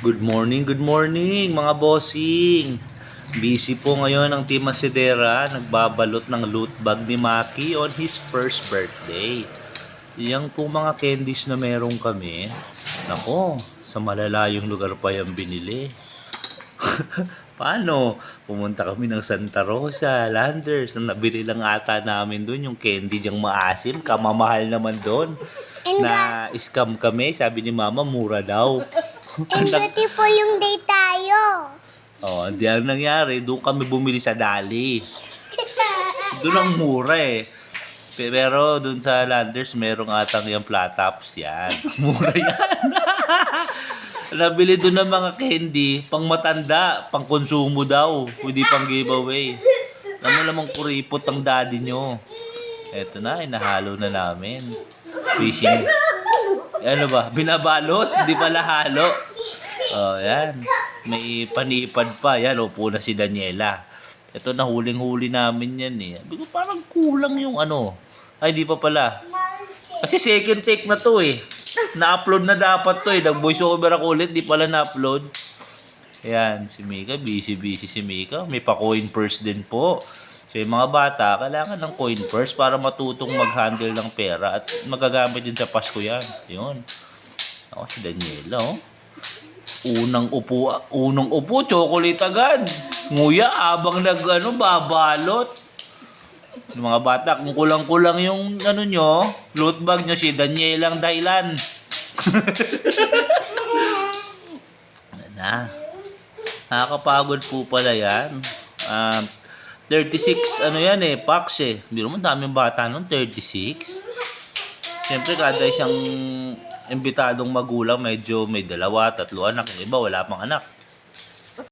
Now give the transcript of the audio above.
Good morning mga bossing. Busy po ngayon ang Team Asidera, nagbabalot ng loot bag ni Maki on his first birthday. Yang po mga candies na meron kami, nako, sa malalayong lugar pa yung binili. Paano? Pumunta kami ng Santa Rosa, Landers. Nabili lang ata namin doon yung candy diyang maasim. Kamamahal naman doon. Na scam kami. Sabi ni mama, mura daw. And beautiful yung day tayo. Oh, di ang nangyari. Doon kami bumili sa Dali. Doon ang mura eh. Pero doon sa Landers, merong atang yung flat tops yan. Mura yan. Nabili doon ng mga candy, pang matanda, pang konsumo daw, hindi pang giveaway. Alam mo namang kuripot ang daddy nyo. Eto na, inahalo na namin. Fishing. Ano ba? Binabalot? Hindi pala halo. Oh, yan. May panipad pa. Yan, upo na si Daniela. Ito na, huling-huli namin yan eh. Sabi ko, parang kulang yung ano. Ay, di pa pala. Kasi second take na to eh. Na-upload na dapat to eh. Nag-voice over ako ulit, di pala na-upload. Ayan, si Mika, busy si Mika. May pa-coin purse din po. So yung mga bata, kailangan ng coin purse para matutong mag-handle ng pera at magagamit din sa Pasko yan. Yun. Ako si Daniela, oh. Unang upo, chocolate agad. Nguya, abang babalot. Yung mga bata, kung kulang-kulang yung nyo, loot bag nyo, si Daniela ang dahilan. Na. Nakakapagod po pala yan. 36, yan eh, packs eh. Hindi naman daming bata nun, 36. Siyempre, kada isang imbitadong magulang, medyo may 2, 3 anak. Yung iba, wala pang anak.